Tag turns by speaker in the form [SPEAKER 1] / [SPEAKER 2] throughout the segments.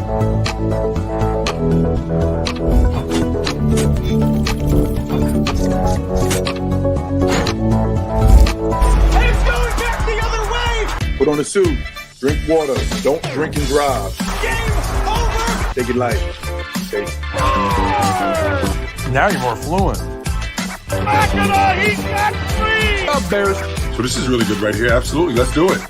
[SPEAKER 1] Put on a suit, drink water, don't drink and drive.
[SPEAKER 2] Game over!
[SPEAKER 1] Take it light. Okay?
[SPEAKER 3] Now you're more fluent.
[SPEAKER 2] Mackinac, he got free!
[SPEAKER 1] Up, Bears. So this is really good right here. Absolutely. Let's do it.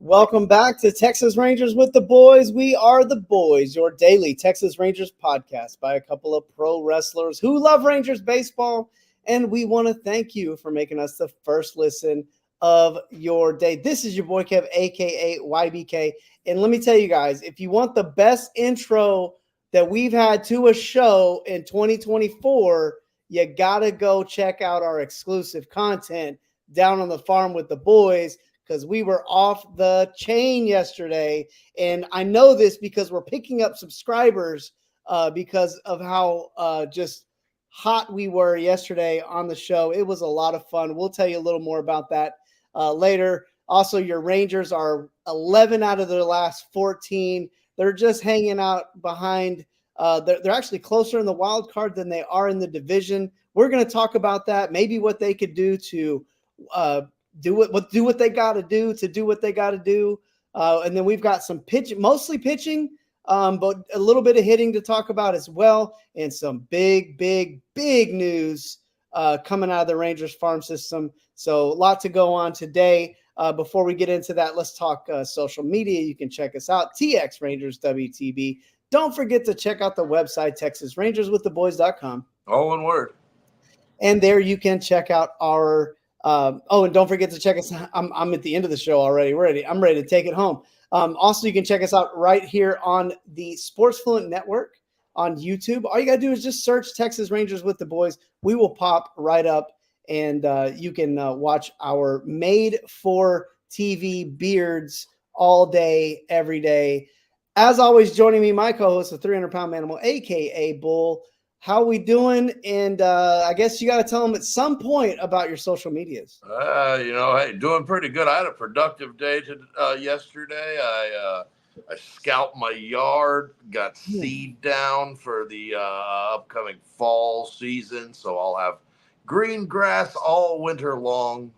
[SPEAKER 4] Welcome back to Texas Rangers with the Boys. We are the Boys, your daily Texas Rangers podcast by a couple of pro wrestlers who love Rangers baseball. And we want to thank you for making us the first listen of your day. This is your boy Kev, aka YBK. And let me tell you guys, if you want the best intro that we've had to a show in 2024, you gotta go check out our exclusive content down on the farm with the boys, because we were off the chain yesterday. And I know this because we're picking up subscribers because of how just hot we were yesterday on the show. It was a lot of fun. We'll tell you a little more about that later. Also, your Rangers are 11 out of their last 14. They're just hanging out behind. They're actually closer in the wild card than they are in the division. We're going to talk about that, maybe what they could do to do what they got to do what they got to do. And then we've got some mostly pitching, but a little bit of hitting to talk about as well. And some big news coming out of the Rangers farm system. So a lot to go on today. Before we get into that, let's talk social media. You can check us out, TX Rangers WTB. Don't forget to check out the website, TexasRangersWithTheBoys.com.
[SPEAKER 3] All one word.
[SPEAKER 4] And there you can check out our and don't forget to check us. I'm at the end of the show already. I'm ready to take it home. Also, you can check us out right here on the Sports Fluent Network on YouTube. All you got to do is just search Texas Rangers with the Boys. We will pop right up, and you can watch our made-for-TV beards all day, every day. As always, joining me, my co-host, the 300-pound manimal, a.k.a. Bull. How we doing? And I guess you got to tell them at some point about your social medias.
[SPEAKER 3] Hey, doing pretty good. I had a productive day yesterday. I scalped my yard, got seed down for the upcoming fall season, so I'll have green grass all winter long.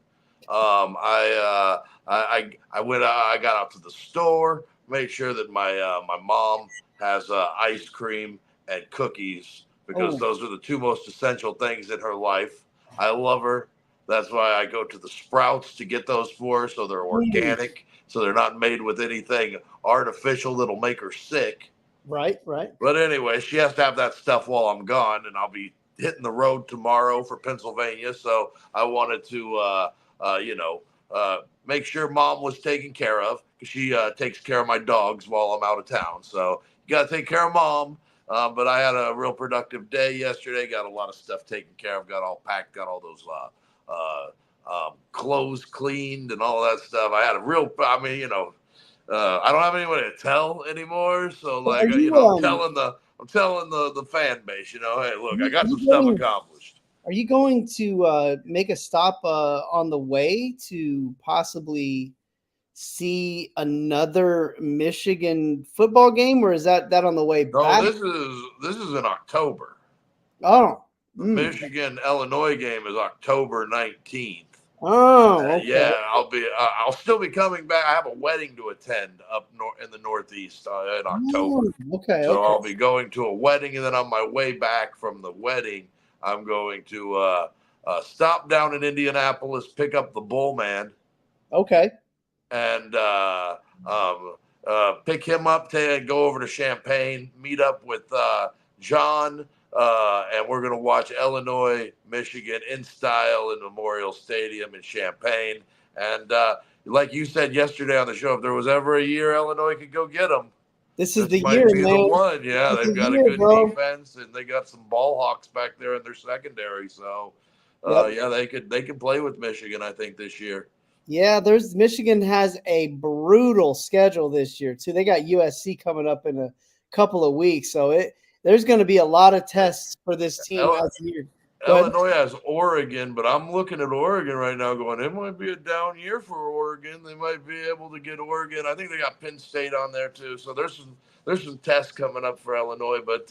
[SPEAKER 3] I got out to the store, made sure that my mom has ice cream and cookies, because those are the two most essential things in her life. I love her. That's why I go to the Sprouts to get those for her, so they're organic, so they're not made with anything artificial that'll make her sick.
[SPEAKER 4] Right.
[SPEAKER 3] But anyway, she has to have that stuff while I'm gone, and I'll be hitting the road tomorrow for Pennsylvania, so I wanted to, make sure Mom was taken care of, because she takes care of my dogs while I'm out of town. So you got to take care of Mom. But I had a real productive day yesterday. Got a lot of stuff taken care of. Got all packed. Got all those clothes cleaned and all that stuff. I had a real. I don't have anyone to tell anymore. So I'm telling the fan base. Hey, look, I got some stuff accomplished.
[SPEAKER 4] Are you going to make a stop on the way to possibly see another Michigan football game, or is that on the way back?
[SPEAKER 3] No, this is in October.
[SPEAKER 4] Oh,
[SPEAKER 3] Michigan Illinois game is October 19th.
[SPEAKER 4] Oh, okay.
[SPEAKER 3] I'll still be coming back. I have a wedding to attend up in the Northeast in October.
[SPEAKER 4] Okay.
[SPEAKER 3] So I'll be going to a wedding, and then on my way back from the wedding, I'm going to stop down in Indianapolis, pick up the Bull Man.
[SPEAKER 4] Okay.
[SPEAKER 3] And pick him up to go over to Champaign, meet up with John, and we're going to watch Illinois, Michigan in style in Memorial Stadium in Champaign. And like you said yesterday on the show, if there was ever a year Illinois could go get them,
[SPEAKER 4] this is the year, man.
[SPEAKER 3] The one. Yeah, they've got a good defense, and they got some ball hawks back there in their secondary. So, they could play with Michigan, I think, this year.
[SPEAKER 4] Yeah, Michigan has a brutal schedule this year too. They got USC coming up in a couple of weeks, so there's going to be a lot of tests for this team. Go ahead.
[SPEAKER 3] Illinois has Oregon, but I'm looking at Oregon right now going, it might be a down year for Oregon. They might be able to get Oregon. I think they got Penn State on there too. So there's some tests coming up for Illinois, but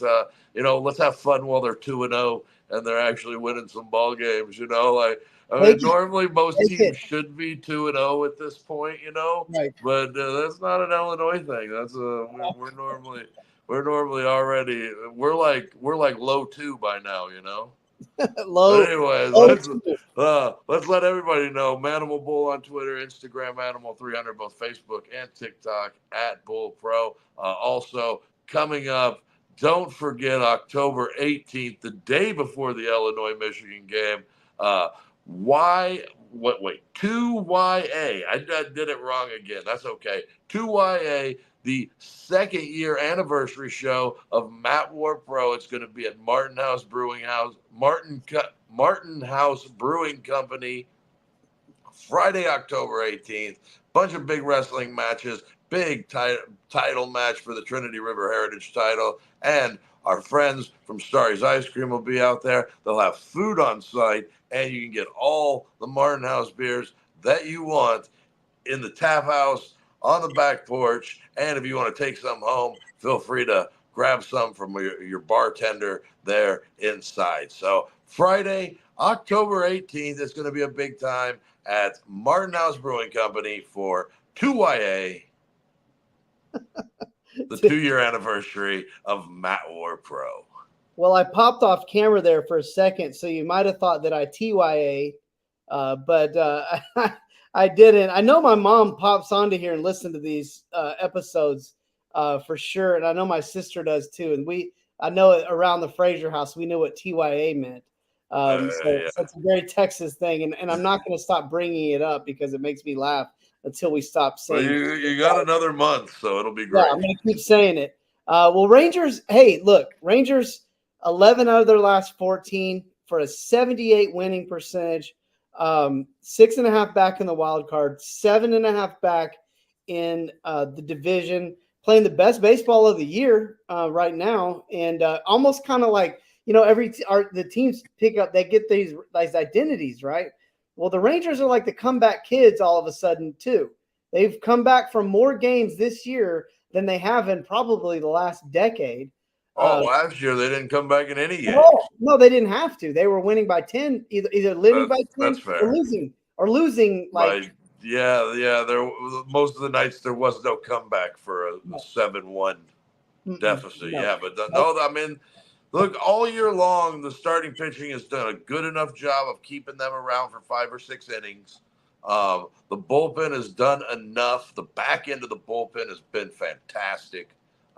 [SPEAKER 3] let's have fun while they're 2-0 and they're actually winning some ball games. Normally most teams should be 2-0 at this point,
[SPEAKER 4] Right.
[SPEAKER 3] but that's not an Illinois thing. That's we're normally already we're like low 2 by now,
[SPEAKER 4] Low.
[SPEAKER 3] But anyways, let's let everybody know. Manimal Bull on Twitter, Instagram, Manimal300, both Facebook and TikTok at Bull Pro. Also coming up, don't forget October 18th, the day before the Illinois-Michigan game. 2YA. I did it wrong again. That's okay. 2YA, the second year anniversary show of Matt War Pro. It's going to be at Martin House Brewing Company, Friday, October 18th. Bunch of big wrestling matches, big title match for the Trinity River Heritage title, and our friends from Starry's Ice Cream will be out there. They'll have food on site, and you can get all the Martin House beers that you want in the tap house, on the back porch. And if you want to take some home, feel free to grab some from your bartender there inside. So Friday, October 18th, it's going to be a big time at Martin House Brewing Company for 2YA, the 2-year anniversary of Matt War Pro.
[SPEAKER 4] Well, I popped off camera there for a second, so you might have thought that I TYA, but I didn't. I know my mom pops onto here and listens to these episodes for sure, and I know my sister does too. And I know around the Fraser house, we knew what TYA meant. So it's a very Texas thing, and I'm not going to stop bringing it up because it makes me laugh until we stop saying it.
[SPEAKER 3] You got another month, so it'll be great.
[SPEAKER 4] Yeah, I'm going to keep saying it. Well, Rangers, hey, look, Rangers, 11 out of their last 14 for a 78 winning percentage. 6.5 back in the wild card, 7.5 back in the division, playing the best baseball of the year right now, and almost kind of like the teams pick up, they get these identities, right? Well, the Rangers are like the comeback kids all of a sudden too. They've come back from more games this year than they have in probably the last decade.
[SPEAKER 3] Last year they didn't come back in any game.
[SPEAKER 4] No, they didn't have to. They were winning by 10, either winning by 10 or losing.
[SPEAKER 3] There most of the nights there was no comeback for a 7-1 deficit.
[SPEAKER 4] No.
[SPEAKER 3] Yeah, but I mean, look, all year long the starting pitching has done a good enough job of keeping them around for 5 or 6 innings. The bullpen has done enough. The back end of the bullpen has been fantastic.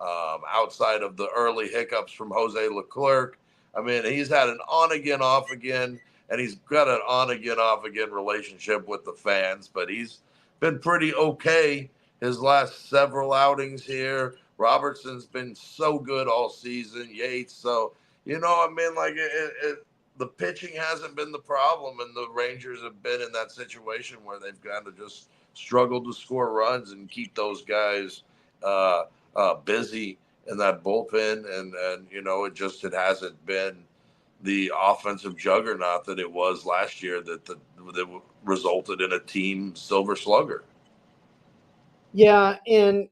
[SPEAKER 3] Outside of the early hiccups from Jose Leclerc. I mean, he's had an on-again, off-again, and he's got an on-again, off-again relationship with the fans, but he's been pretty okay his last several outings here. Robertson's been so good all season, Yates. So, the pitching hasn't been the problem, and the Rangers have been in that situation where they've kind of just struggled to score runs and keep those guys busy in that bullpen, and it hasn't been the offensive juggernaut that it was last year that resulted in a team silver slugger.
[SPEAKER 4] Yeah, and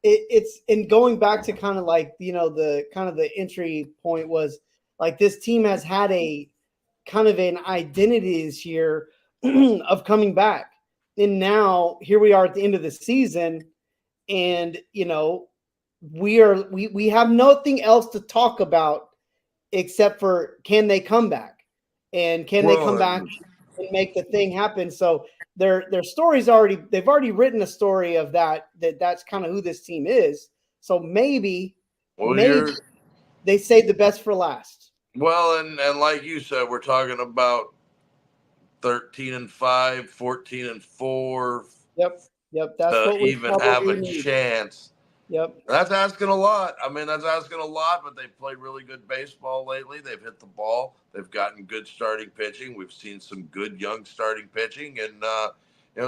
[SPEAKER 4] it's going back to kind of like the entry point was like this team has had a kind of an identity this year of coming back, and now here we are at the end of the season. And we have nothing else to talk about except for can they come back, and can they come back and make the thing happen. So their story's they've already written a story of that's kind of who this team is. So maybe they saved the best for last.
[SPEAKER 3] Well, and like you said, we're talking about 13-5, 14-4.
[SPEAKER 4] Yep, that's what we
[SPEAKER 3] even have a chance.
[SPEAKER 4] Yep,
[SPEAKER 3] that's asking a lot. I mean, that's asking a lot, but they've played really good baseball lately. They've hit the ball. They've gotten good starting pitching. We've seen some good young starting pitching. And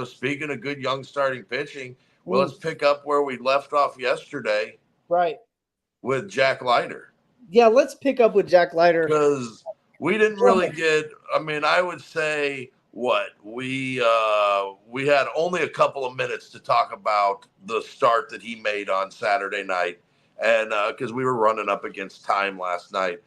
[SPEAKER 3] speaking of good young starting pitching, let's pick up where we left off yesterday.
[SPEAKER 4] Right.
[SPEAKER 3] With Jack Leiter.
[SPEAKER 4] Yeah, let's pick up with Jack Leiter.
[SPEAKER 3] Because We didn't really get. I mean, I would say what we had only a couple of minutes to talk about the start that he made on Saturday night, and because we were running up against time last night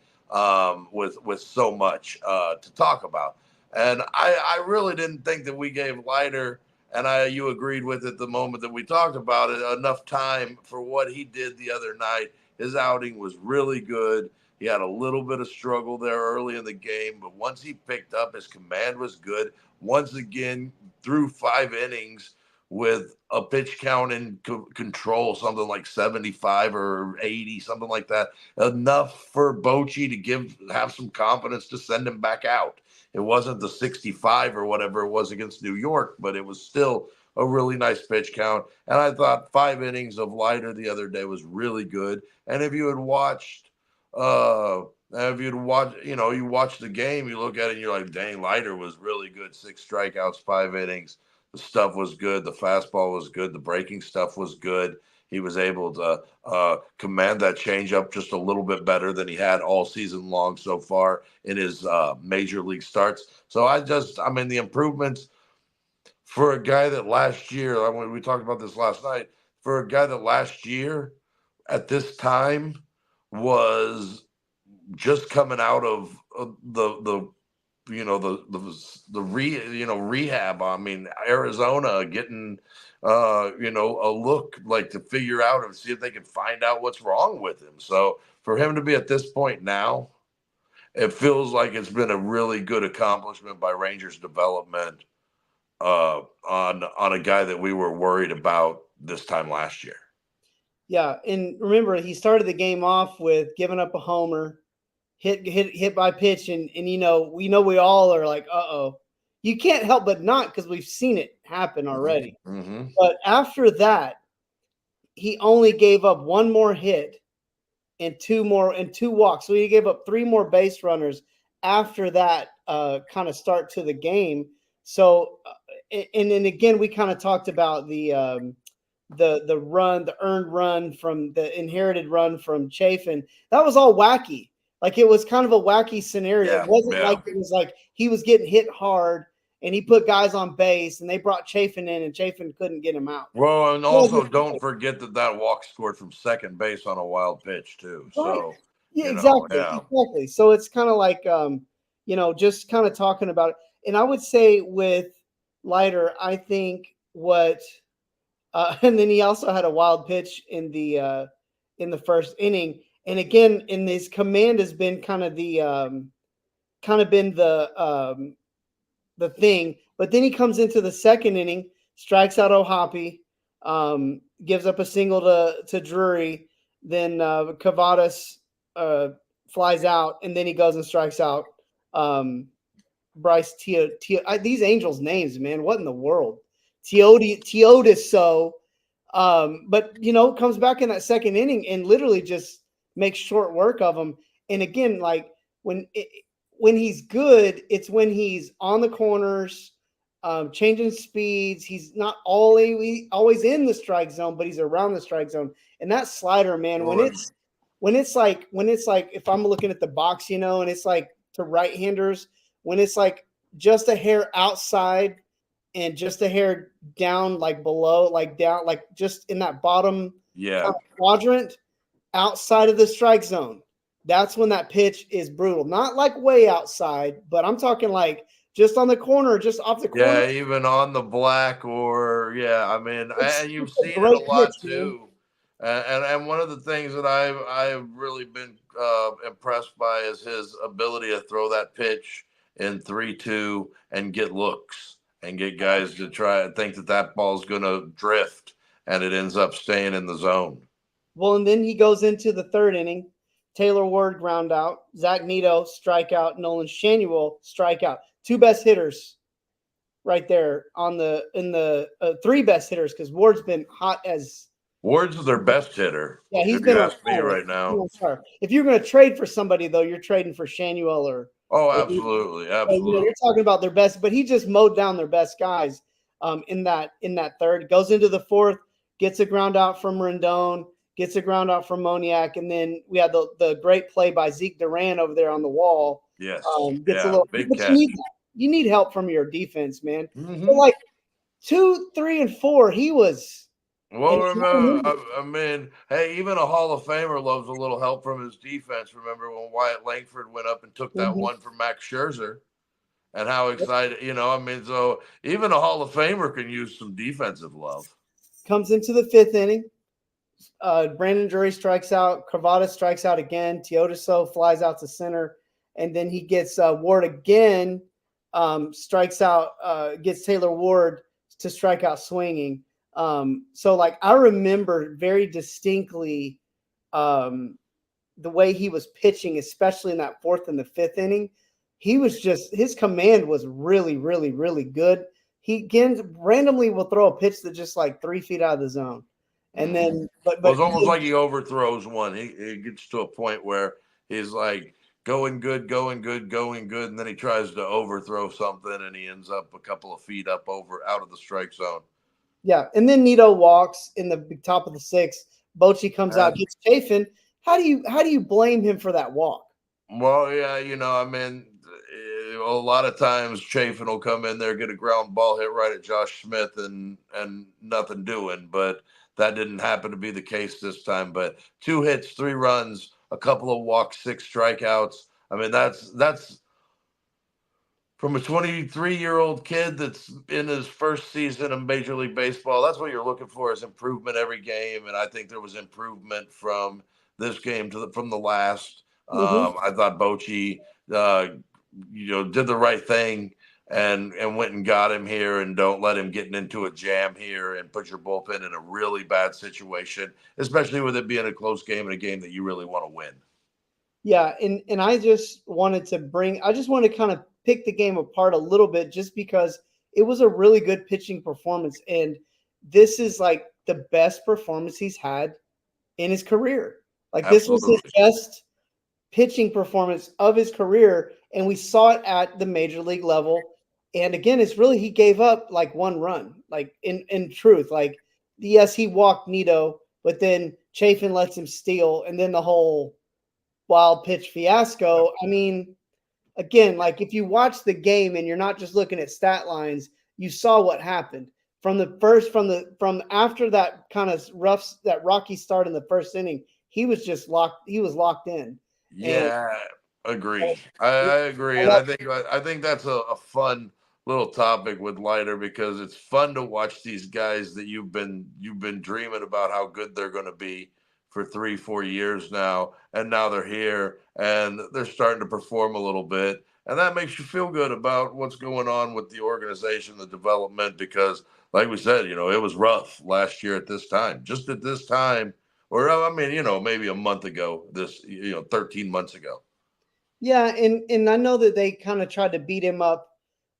[SPEAKER 3] with so much to talk about, and I really didn't think that we gave Leiter, and you agreed with it the moment that we talked about it, enough time for what he did the other night. His outing was really good. He had a little bit of struggle there early in the game, but once he picked up, his command was good. Once again, through 5 innings with a pitch count in control, something like 75 or 80, something like that, enough for Bochy to have some confidence to send him back out. It wasn't the 65 or whatever it was against New York, but it was still a really nice pitch count. And I thought 5 innings of Leiter the other day was really good. And if you had watched, you watch the game, you look at it and you're like, dang, Leiter was really good. 6 strikeouts, 5 innings. The stuff was good. The fastball was good. The breaking stuff was good. He was able to command that changeup just a little bit better than he had all season long so far in his major league starts. So the improvements for a guy that last year, we talked about this last night, for a guy that last year at this time was just coming out of rehab. I mean, Arizona getting a look like to figure out and see if they can find out what's wrong with him. So for him to be at this point now, it feels like it's been a really good accomplishment by Rangers development on a guy that we were worried about this time last year.
[SPEAKER 4] Yeah, and remember, he started the game off with giving up a homer, hit by pitch, and we all are like, uh-oh. You can't help but not, because we've seen it happen already.
[SPEAKER 3] Mm-hmm.
[SPEAKER 4] But after that, he only gave up 1 more hit and 2 walks. So he gave up 3 more base runners after that kind of start to the game. So, and then again, we kind of talked about the earned run from the inherited run from Chafin. That was all wacky. Like, it was kind of a wacky scenario.
[SPEAKER 3] Yeah,
[SPEAKER 4] it wasn't like it was like he was getting hit hard and he put guys on base and they brought Chafin in and Chafin couldn't get him out.
[SPEAKER 3] Well, and also don't forget that walk scored from second base on a wild pitch too.
[SPEAKER 4] Right.
[SPEAKER 3] So
[SPEAKER 4] yeah, exactly. So it's kind of like just kind of talking about it. And I would say with Leiter, I think what and then he also had a wild pitch in the first inning. And again, in his command has been kind of the thing. But then he comes into the second inning, strikes out O'Hoppe, gives up a single to Drury. Then Cavadas flies out, and then he goes and strikes out Bryce these Angels names, man, what in the world? Teodoso, but comes back in that second inning and literally just makes short work of him. And again, like when he's good, it's when he's on the corners, changing speeds. He's not always in the strike zone, but he's around the strike zone. And that slider, man, when it's like if I'm looking at the box, and it's like to right-handers, when it's like just a hair outside and just a hair down, like below, like down, like just in that bottom quadrant outside of the strike zone, that's when that pitch is brutal. Not like way outside, but I'm talking like just on the corner, just off the corner.
[SPEAKER 3] Yeah, even on the black and you've seen it a lot too. And one of the things that I've really been impressed by is his ability to throw that pitch in 3-2 and get looks and get guys to try and think that ball's going to drift, and it ends up staying in the zone.
[SPEAKER 4] Well, and then he goes into the third inning. Taylor Ward ground out, Zach Neto strikeout, Nolan Shanuel strikeout. 2 best hitters right there in the 3 best hitters, because Ward's been hot as.
[SPEAKER 3] Ward's their best hitter.
[SPEAKER 4] Yeah, he's been
[SPEAKER 3] on me right now.
[SPEAKER 4] If you're going to trade for somebody, though, you're trading for Shanuel or.
[SPEAKER 3] Oh, absolutely.
[SPEAKER 4] You're talking about their best, but he just mowed down their best guys in that third. Goes into the fourth, gets a ground out from Rendon, gets a ground out from Moniak, and then we had the great play by Zeke Duran over there on the wall
[SPEAKER 3] Yes.
[SPEAKER 4] Gets a
[SPEAKER 3] Yeah.
[SPEAKER 4] little,
[SPEAKER 3] Big
[SPEAKER 4] but
[SPEAKER 3] cat.
[SPEAKER 4] you need help from your defense, man.
[SPEAKER 3] Mhm.
[SPEAKER 4] But like 2, 3, and 4, he was.
[SPEAKER 3] Well,
[SPEAKER 4] And
[SPEAKER 3] remember, I mean, hey, even a Hall of Famer loves a little help from his defense. Remember when Wyatt Langford went up and took that
[SPEAKER 4] Mhm.
[SPEAKER 3] one from Max Scherzer, and how excited, I mean, so even a Hall of Famer can use some defensive love.
[SPEAKER 4] Comes into the 5th inning. Brandon Drury strikes out. Cravata strikes out again. Teodoso flies out to center, and then he gets Ward again. Strikes out. Gets Taylor Ward to strike out swinging. So like I remember very distinctly the way he was pitching, especially in that 4th and the 5th inning. He was just his command was really, really, really good. He again randomly will throw a pitch that just like 3 feet out of the zone. And then, but
[SPEAKER 3] Well, it's almost like he overthrows one. He gets to a point where he's like going good, going good, going good, and then he tries to overthrow something, and he ends up a couple of feet up over out of the strike zone.
[SPEAKER 4] yeah, and then Nito walks in the top of the 6th. Bochy comes out, gets Chafin. How do you blame him for that walk?
[SPEAKER 3] Well, yeah, I mean, a lot of times Chafin will come in there, get a ground ball hit right at Josh Smith, and nothing doing. But that didn't happen to be the case this time. But 2 hits, 3 runs, a couple of walks, 6 strikeouts. I mean, that's from a 23-year-old kid that's in his first season of Major League Baseball. That's what you're looking for, is improvement every game. And I think there was improvement from this game from the last. I thought Bochy, did the right thing and went and got him here, and don't let him get into a jam here and put your bullpen in a really bad situation, especially with it being a close game and a game that you really want to win.
[SPEAKER 4] Yeah, and I just wanted to kind of pick the game apart a little bit just because it was a really good pitching performance. And this is like the best performance he's had in his career. Like this was his best pitching performance of his career. And we saw it at the major league level. And again, it's really, he gave up like 1 run, like in truth, like yes, he walked Nito, but then Chafin lets him steal. And then the whole wild pitch fiasco. I mean, again, like if you watch the game and you're not just looking at stat lines, you saw what happened from after that kind of that rocky start in the 1st inning. He was just locked. He was locked in.
[SPEAKER 3] Yeah, agree. I agree, and I think that's a fun little topic with Leiter, because it's fun to watch these guys that you've been dreaming about how good they're going to be for 3-4 years now, and now they're here and they're starting to perform a little bit, and that makes you feel good about what's going on with the organization, the development, because like we said, it was rough last year at this time, just at this time, or I mean, maybe a month ago, 13 months ago.
[SPEAKER 4] Yeah, and I know that they kind of tried to beat him up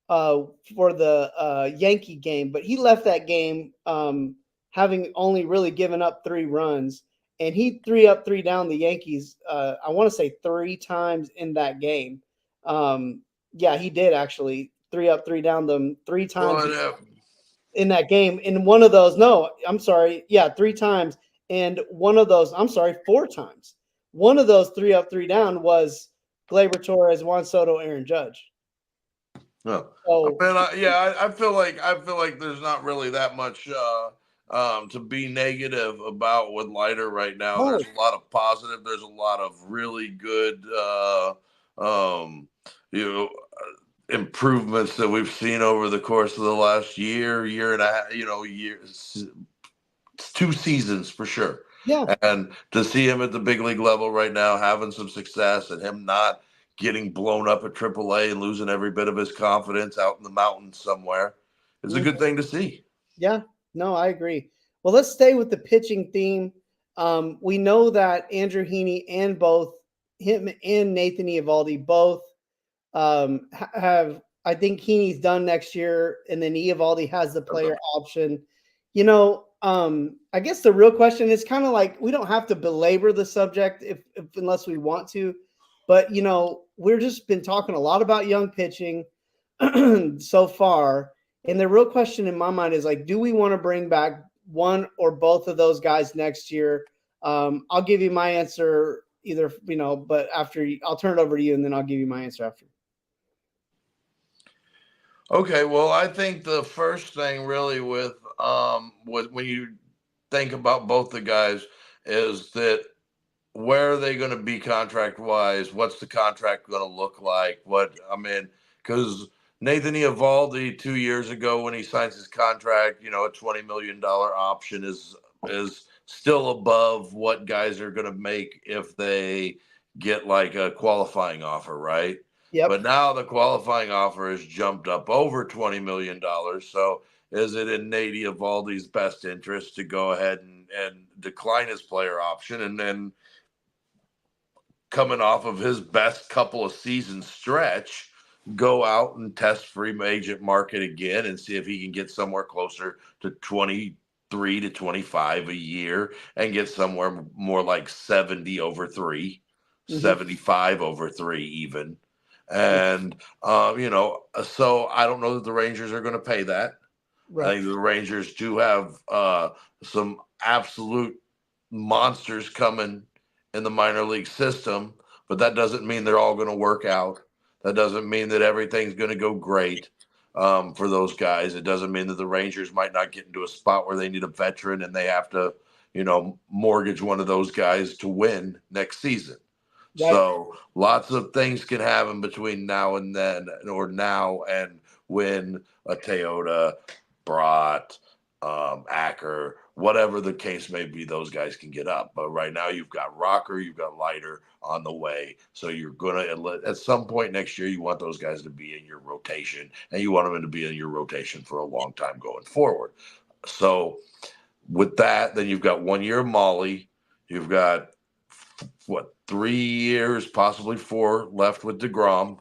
[SPEAKER 4] for the Yankee game, but he left that game having only really given up 3 runs. And he 3 up, 3 down the Yankees, I want to say 3 times in that game. Yeah, he did actually 3 up, 3 down them 3 times in that game. And one of those, 3 times. And one of those, 4 times. One of those 3 up, 3 down was Gleyber Torres, Juan Soto, Aaron Judge.
[SPEAKER 3] No. So, I feel like there's not really that much to be negative about with Leiter right now. There's a lot of positive. There's a lot of really good, improvements that we've seen over the course of the last year and a half, 2 seasons for sure.
[SPEAKER 4] Yeah.
[SPEAKER 3] And to see him at the big league level right now, having some success, and him not getting blown up at AAA and losing every bit of his confidence out in the mountains somewhere is a good thing to see.
[SPEAKER 4] Yeah, no, I agree. Well, let's stay with the pitching theme. We know that Andrew Heaney and both him and Nathan Eovaldi both have, I think Heaney's done next year, and then Eovaldi has the player option. I guess the real question is kind of like, we don't have to belabor the subject unless we want to, but we're just been talking a lot about young pitching so far. And the real question in my mind is like, do we want to bring back one or both of those guys next year? I'll give you my answer either, but I'll turn it over to you and then I'll give you my answer after.
[SPEAKER 3] Okay, well, I think the first thing really with when you think about both the guys is that where are they going to be contract wise? What's the contract going to look like? Because Nathan Eovaldi 2 years ago when he signs his contract, a $20 million option is still above what guys are going to make if they get like a qualifying offer, right?
[SPEAKER 4] Yep.
[SPEAKER 3] But now the qualifying offer has jumped up over $20 million. So is it in Nate Eovaldi's best interest to go ahead and decline his player option and then coming off of his best couple of seasons stretch, go out and test free agent market again and see if he can get somewhere closer to 23 to 25 a year and get somewhere more like 70 over 3, 75 over 3 even. And, so I don't know that the Rangers are going to pay that. Right. I think the Rangers do have some absolute monsters coming in the minor league system, but that doesn't mean they're all going to work out. That doesn't mean that everything's going to go great for those guys. It doesn't mean that the Rangers might not get into a spot where they need a veteran and they have to, mortgage one of those guys to win next season. Right. So lots of things can happen between now and then, or now and when a Toyota, Brat, Acker, whatever the case may be, those guys can get up. But right now you've got Rocker, you've got Leiter on the way. So you're going to, at some point next year, you want those guys to be in your rotation, and you want them to be in your rotation for a long time going forward. So with that, then you've got 1 year of Molly. You've got, 3 years, possibly 4 left with DeGrom.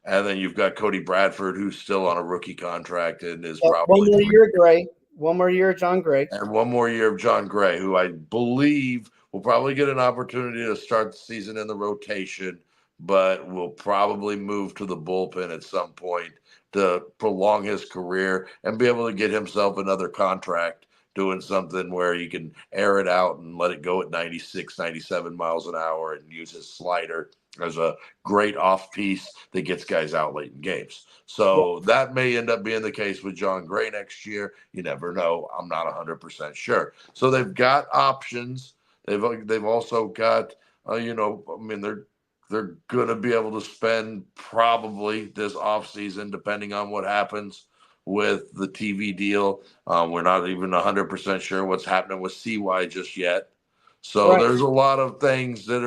[SPEAKER 3] And then you've got Cody Bradford, who's still on a rookie contract and is probably
[SPEAKER 4] 1 more year of Gray. 1 more year of John Gray.
[SPEAKER 3] And 1 more year of John Gray, who I believe will probably get an opportunity to start the season in the rotation, but will probably move to the bullpen at some point to prolong his career and be able to get himself another contract doing something where he can air it out and let it go at 96, 97 miles an hour and use his slider as a great off piece that gets guys out late in games. So that may end up being the case with John Gray next year. You never know. I'm not 100% sure. So they've got options. They've also got, they're going to be able to spend probably this offseason, depending on what happens with the TV deal. We're not even 100% sure what's happening with CY just yet. So there's a lot of things that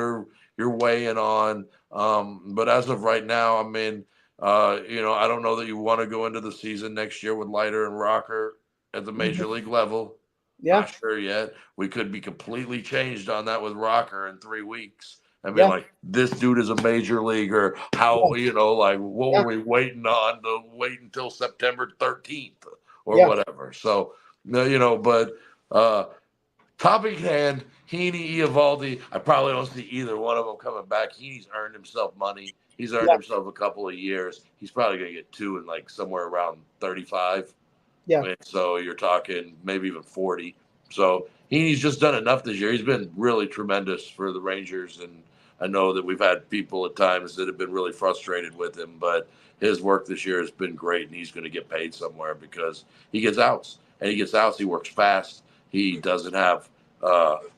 [SPEAKER 3] you're weighing on. But as of right now, I don't know that you want to go into the season next year with Leiter and Rocker at the major league level.
[SPEAKER 4] Yeah.
[SPEAKER 3] Not sure yet. We could be completely changed on that with Rocker in 3 weeks. Like, this dude is a major leaguer. How, what were we waiting on to wait until September 13th or whatever? So, but topic at hand, Heaney, Eovaldi, I probably don't see either one of them coming back. Heaney's earned himself money. He's earned himself a couple of years. He's probably going to get 2 in like somewhere around 35. Yeah. So you're talking maybe even 40. So Heaney's just done enough this year. He's been really tremendous for the Rangers, and I know that we've had people at times that have been really frustrated with him, but his work this year has been great, and he's going to get paid somewhere because he gets outs. And he gets outs. He works fast. He doesn't have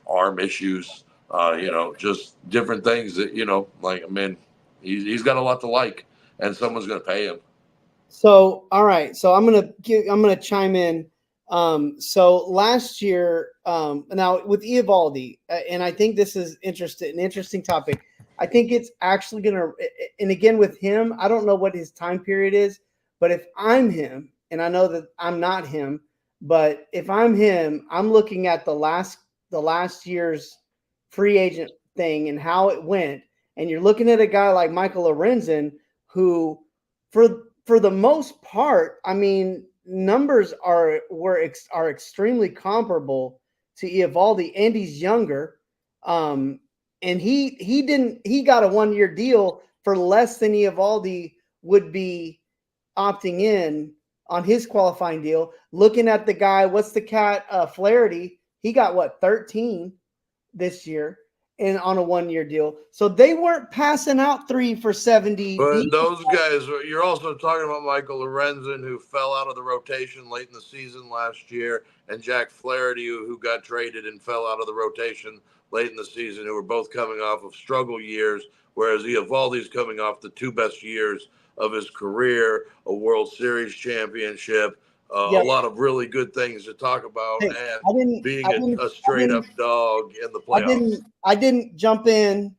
[SPEAKER 3] arm issues, just different things that, he's got a lot to like, and someone's going to pay him.
[SPEAKER 4] So, all right. So I'm going to chime in. So last year, now with Eovaldi, and I think this is an interesting topic. I think it's actually going to, and again with him, I don't know what his time period is, but if I'm him, and I know that I'm not him, but if I'm him, I'm looking at the last year's free agent thing and how it went, and you're looking at a guy like Michael Lorenzen, who, for the most part, numbers are extremely comparable to Eovaldi, and he's younger. And he got a 1 year deal for less than Eovaldi would be opting in on his qualifying deal. Looking at the guy, what's the cat, Flaherty, he got 13 this year. and on a 1-year deal. So they weren't passing out 3 for 70.
[SPEAKER 3] But those guys, you're also talking about Michael Lorenzen, who fell out of the rotation late in the season last year, and Jack Flaherty, who got traded and fell out of the rotation late in the season, who were both coming off of struggle years, whereas Eovaldi's coming off the 2 best years of his career, a World Series championship, a lot of really good things to talk about, and being a straight-up dog in the playoffs.
[SPEAKER 4] I didn't jump in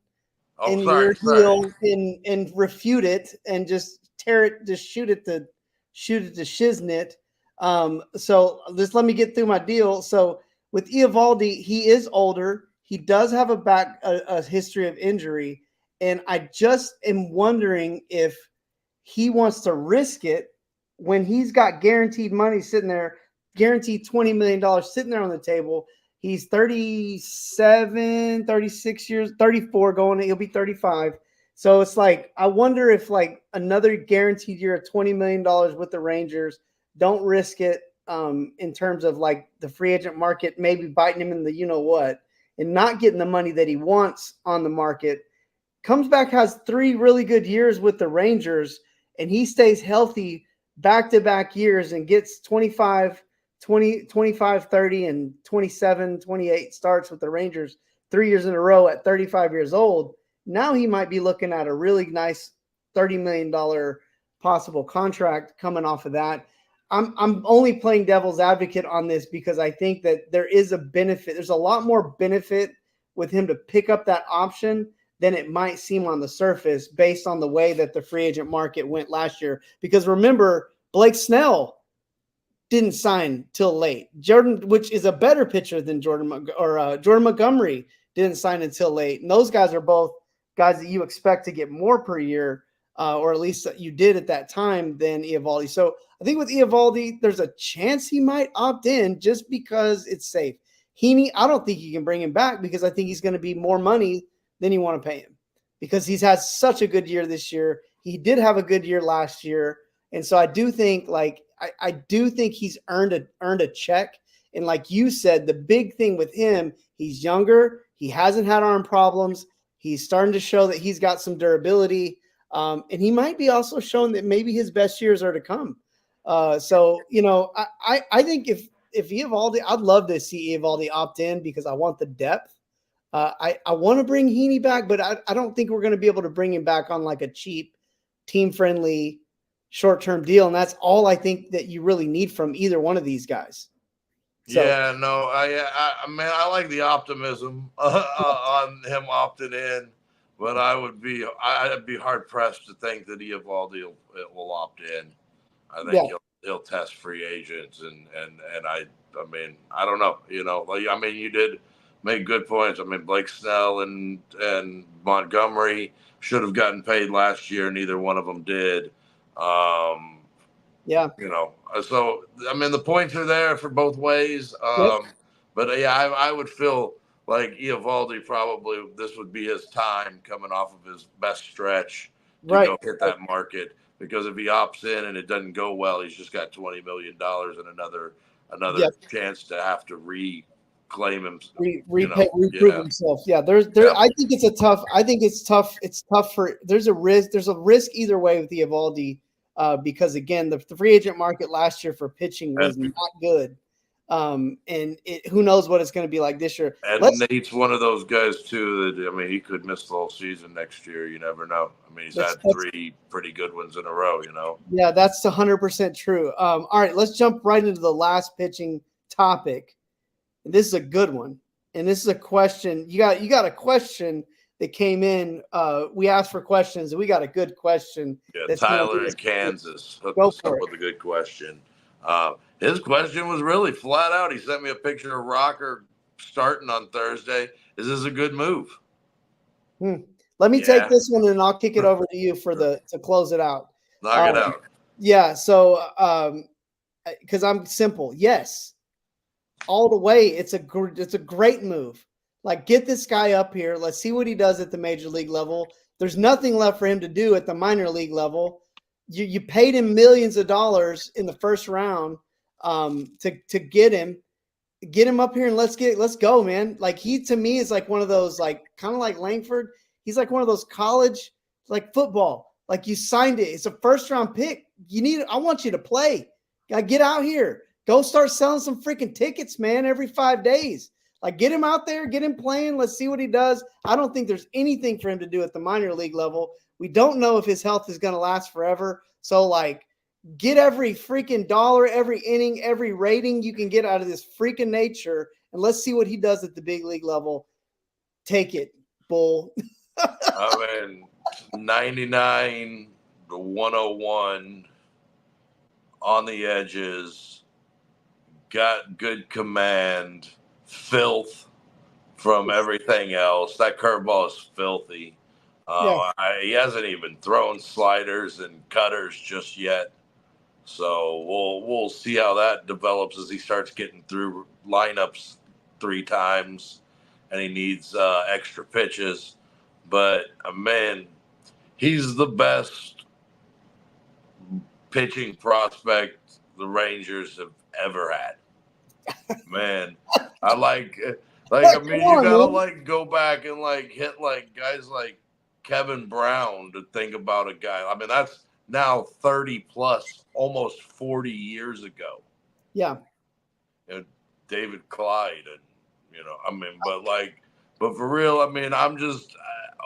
[SPEAKER 4] your heel and refute it and just tear it, just shoot it to shiznit. So just let me get through my deal. So with Eovaldi, he is older. He does have a history of injury, and I just am wondering if he wants to risk it when he's got guaranteed money sitting there, guaranteed $20 million sitting there on the table. He's 37, 36 years, 34 going, he'll be 35. So it's like, I wonder if like another guaranteed year of $20 million with the Rangers, don't risk it in terms of like the free agent market, maybe biting him in the, what, and not getting the money that he wants on the market. Comes back, has 3 really good years with the Rangers, and he stays healthy back-to-back years and gets 25, 30, and 27, 28 starts with the Rangers 3 years in a row at 35 years old. Now he might be looking at a really nice $30 million possible contract coming off of that. I'm only playing devil's advocate on this because I think that there is a benefit. There's a lot more benefit with him to pick up that option than it might seem on the surface based on the way that the free agent market went last year. Because remember, Blake Snell didn't sign till late. Jordan, which is a better pitcher than Jordan Montgomery, didn't sign until late. And those guys are both guys that you expect to get more per year, or at least you did at that time than Eovaldi. So I think with Eovaldi, there's a chance he might opt in just because it's safe. Heaney, I don't think you can bring him back because I think he's going to be more money than you want to pay him because he's had such a good year this year. He did have a good year last year. And so I do think I do think he's earned a check. And like you said, the big thing with him, he's younger. He hasn't had arm problems. He's starting to show that he's got some durability. And he might be also showing that maybe his best years are to come. So, I think if Eovaldi, I'd love to see Eovaldi opt in because I want the depth. I want to bring Heaney back, but I don't think we're going to be able to bring him back on like a cheap, team-friendly, short-term deal. And that's all I think that you really need from either one of these guys. So,
[SPEAKER 3] yeah, no, I like the optimism on him opting in, but I'd be hard-pressed to think that Eovaldi will opt in. I think he'll test free agents, and I don't know, you did make good points. I mean, Blake Snell and Montgomery should have gotten paid last year. Neither one of them did. So, the points are there for both ways. But I would feel like Eovaldi probably, this would be his time coming off of his best stretch to go hit that market. Because if he opts in and it doesn't go well, he's just got $20 million and another chance to have to reclaim him,
[SPEAKER 4] reprove himself. Yeah, I think it's tough. It's tough there's a risk either way with Eovaldi, because again, the free agent market last year for pitching was not good. Who knows what it's going to be like this year.
[SPEAKER 3] And Nate's one of those guys too that he could miss the whole season next year. You never know. He's had 3 pretty good ones in a row.
[SPEAKER 4] Yeah, that's 100% true. All right, let's jump right into the last pitching topic. This is a good one, and this is a question. You got a question that came in. We asked for questions, and we got a good question.
[SPEAKER 3] Yeah, Tyler in Kansas hooked us up with a good question. His question was really flat out. He sent me a picture of Rocker starting on Thursday. Is this a good move?
[SPEAKER 4] Let me take this one, and I'll kick it over to you to close it out.
[SPEAKER 3] Knock it out.
[SPEAKER 4] Yeah. So, because I'm simple. Yes. All the way. It's a great move. Like, get this guy up here. Let's see what he does at the major league level. There's nothing left for him to do at the minor league level. You paid him millions of dollars in the first round to get him. Get him up here and let's go, man. Like he to me is like one of those like kind of like Langford. He's like one of those college like football. Like you signed it. It's a first round pick. I want you to play. Get out here. Go start selling some freaking tickets, man, every 5 days. Like get him out there, get him playing. Let's see what he does. I don't think there's anything for him to do at the minor league level. We don't know if his health is going to last forever. So like get every freaking dollar, every inning, every rating you can get out of this freaking nature, and let's see what he does at the big league level. Take it, Bull.
[SPEAKER 3] I mean, 99 to 101 on the edges, got good command, filth from everything else. That curveball is filthy. He hasn't even thrown sliders and cutters just yet. So we'll see how that develops as he starts getting through lineups 3 times and he needs extra pitches. But, man, he's the best pitching prospect the Rangers have ever had. Man, I like you gotta go back and hit guys like Kevin Brown to think about a guy. I mean, that's now 30 plus, almost 40 years ago.
[SPEAKER 4] Yeah.
[SPEAKER 3] David Clyde but for real, I mean, I'm just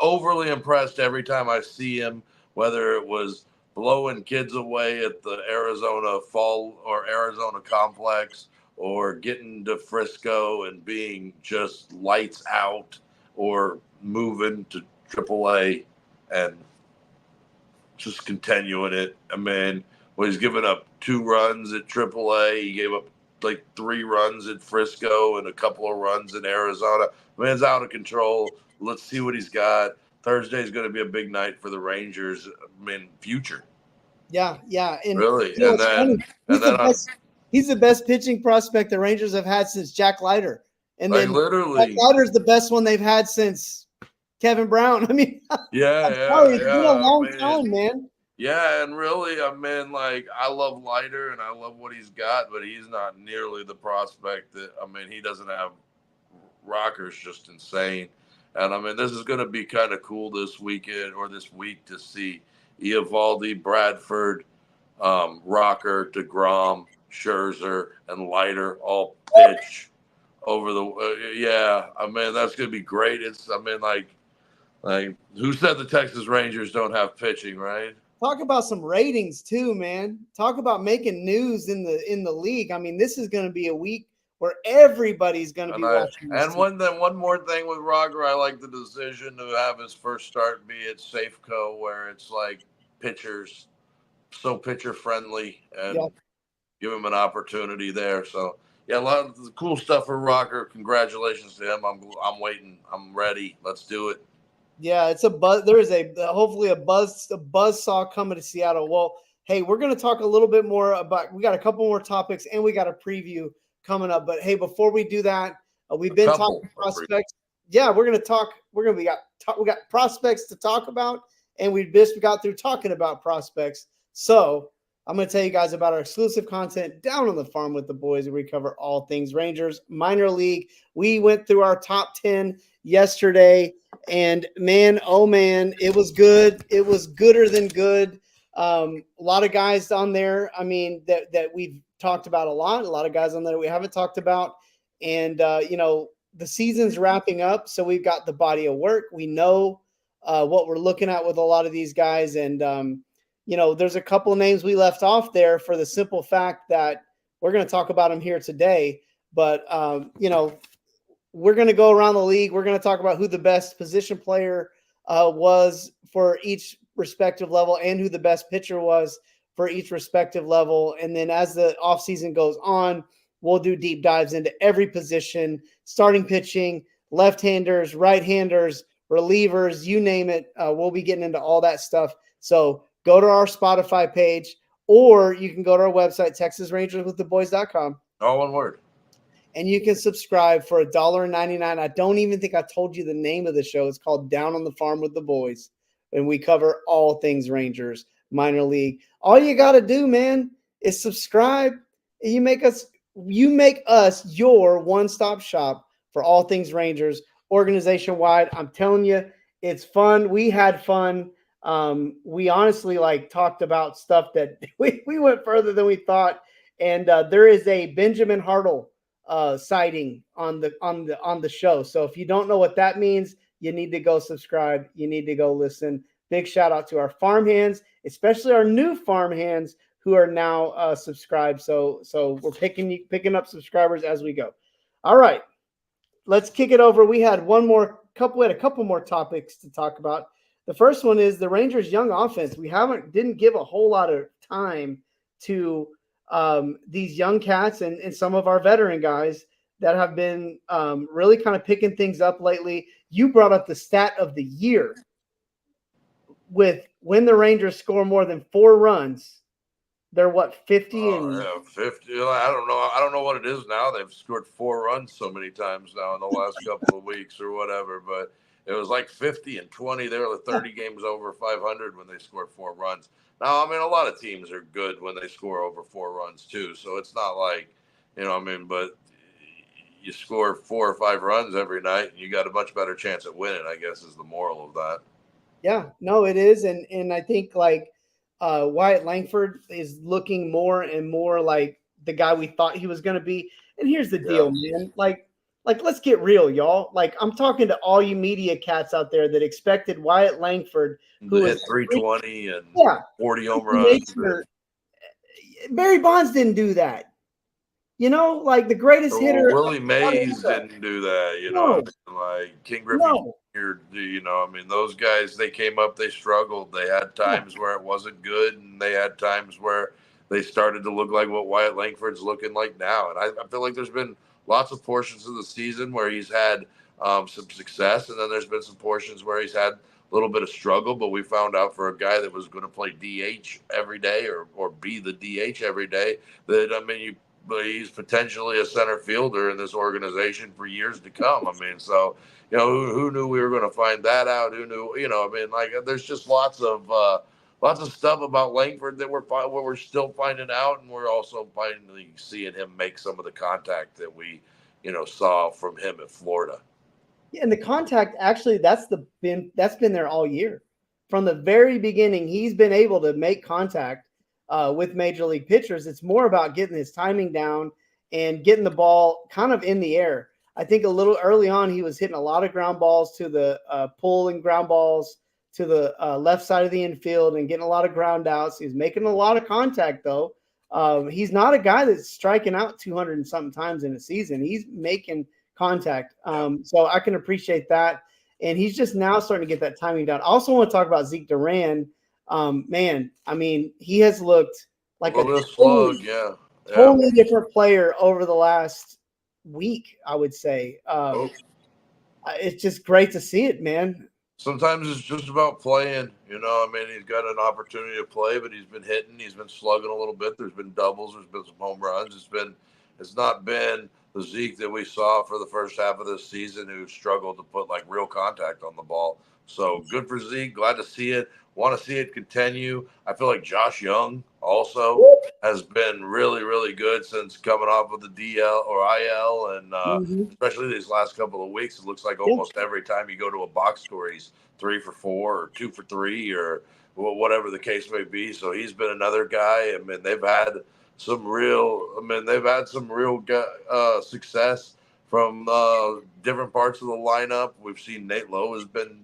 [SPEAKER 3] overly impressed every time I see him, whether it was blowing kids away at the Arizona Fall or Arizona Complex or getting to Frisco and being just lights out or moving to AAA and just continuing it. I mean, when he's given up 2 runs at AAA, he gave up 3 runs at Frisco and a couple of runs in Arizona. Man's out of control. Let's see what he's got. Thursday is going to be a big night for the Rangers. I mean, future.
[SPEAKER 4] Yeah. And
[SPEAKER 3] really.
[SPEAKER 4] He's the best pitching prospect the Rangers have had since Jack Leiter. And then
[SPEAKER 3] literally,
[SPEAKER 4] Jack Leiter's the best one they've had since Kevin Brown. I mean, it's been a long time, man.
[SPEAKER 3] Yeah, and really, I mean, I love Leiter and I love what he's got, but he's not nearly the prospect that, I mean, he doesn't have Rocker's just insane. And I mean, this is going to be kind of cool this weekend or this week to see Eovaldi, Bradford, Rocker, DeGrom, Scherzer, and Leiter all pitch over the I mean, that's going to be great. Who said the Texas Rangers don't have pitching, right?
[SPEAKER 4] Talk about some ratings too, man. Talk about making news in the league. I mean, this is going to be a week where everybody's going to be watching.
[SPEAKER 3] And one more thing with Rocker, I like the decision to have his first start be at Safeco, where it's pitchers, so pitcher friendly, and give him an opportunity there. So a lot of the cool stuff for Rocker. Congratulations to him. I'm waiting. I'm ready. Let's do it.
[SPEAKER 4] Yeah, it's a buzz. There is hopefully a buzzsaw coming to Seattle. Well, hey, we're going to talk a little bit more about. We got a couple more topics and we got a preview coming up. But hey, before we do that, we've been talking prospects. Yeah, we're going to talk. We got prospects to talk about, and we just got through talking about prospects. So I'm going to tell you guys about our exclusive content down on the farm with the boys, where we cover all things Rangers minor league. We went through our top 10 yesterday. And man, oh man, it was good. It was gooder than good. A lot of guys on there, I mean, that we've talked about a lot of guys on there we haven't talked about. And, the season's wrapping up. So we've got the body of work. We know what we're looking at with a lot of these guys. And, there's a couple of names we left off there for the simple fact that we're going to talk about them here today. But, we're going to go around the league. We're going to talk about who the best position player was for each respective level and who the best pitcher was for each respective level. And then as the offseason goes on, we'll do deep dives into every position, starting pitching, left-handers, right-handers, relievers, you name it. We'll be getting into all that stuff. So go to our Spotify page, or you can go to our website, TexasRangersWithTheBoys.com.
[SPEAKER 3] All one word.
[SPEAKER 4] And you can subscribe for $1.99. I don't even think I told you the name of the show. It's called Down on the Farm with the Boys. And we cover all things Rangers minor league. All you got to do, man, is subscribe. And you make us you make us your one-stop shop for all things Rangers organization-wide. I'm telling you, it's fun. We had fun. We honestly talked about stuff that we went further than we thought. And there is a Benjamin Hartle sighting on the show. So if you don't know what that means, you need to go subscribe. You need to go listen. Big shout out to our farm hands, especially our new farm hands who are now subscribed. So we're picking up subscribers as we go. All right, let's kick it over. We had a couple more topics to talk about. The first one is the Rangers' young offense. We didn't give a whole lot of time to these young cats and some of our veteran guys that have been really kind of picking things up lately. You brought up the stat of the year with when the Rangers score more than 4 runs. They're 50
[SPEAKER 3] yeah, 50. I don't know what it is now. They've scored 4 runs so many times now in the last couple of weeks or whatever, but it was like 50 and 20. They were 30 games over 500 when they scored 4 runs. Now, I mean, a lot of teams are good when they score over 4 runs too. So it's not like, but you score 4 or 5 runs every night and you got a much better chance at winning, I guess, is the moral of that.
[SPEAKER 4] Yeah, no, it is. And I think Wyatt Langford is looking more and more like the guy we thought he was going to be. And here's the deal, man. Let's get real, y'all. I'm talking to all you media cats out there that expected Wyatt Langford, who
[SPEAKER 3] hit 320 and 40 home runs.
[SPEAKER 4] Barry Bonds didn't do that. The greatest hitter.
[SPEAKER 3] Willie Mays didn't do that. King Griffey Jr., those guys, they came up, they struggled. They had times where it wasn't good, and they had times where they started to look like what Wyatt Langford's looking like now. And I feel like there's been lots of portions of the season where he's had some success, and then there's been some portions where he's had a little bit of struggle. But we found out for a guy that was going to play DH every day or be the DH every day that, but he's potentially a center fielder in this organization for years to come. Who knew we were going to find that out? Who knew? There's just lots of stuff about Langford that we're still finding out, and we're also finally seeing him make some of the contact that we, saw from him at Florida.
[SPEAKER 4] Yeah, and the contact actually that's been there all year. From the very beginning, he's been able to make contact with major league pitchers. It's more about getting his timing down and getting the ball kind of in the air. I think a little early on, he was hitting a lot of ground balls to the pull and ground balls to the left side of the infield and getting a lot of ground outs. He's making a lot of contact, though. He's not a guy that's striking out 200 and something times in a season. He's making contact. So I can appreciate that. And he's just now starting to get that timing down. I also want to talk about Zeke Duran. He has looked like a totally different player over the last week, I would say. It's just great to see it, man.
[SPEAKER 3] Sometimes it's just about playing. He's got an opportunity to play, but he's been hitting. He's been slugging a little bit. There's been doubles. There's been some home runs. It's not been the Zeke that we saw for the first half of this season who struggled to put real contact on the ball. So good for Zeke. Glad to see it. Want to see it continue. I feel like Josh Young also has been really, really good since coming off of the DL or IL, and especially these last couple of weeks. It looks like almost every time you go to a box score, he's 3 for 4 or 2 for 3 or whatever the case may be. So he's been another guy. They've had some real success from different parts of the lineup. We've seen Nate Lowe has been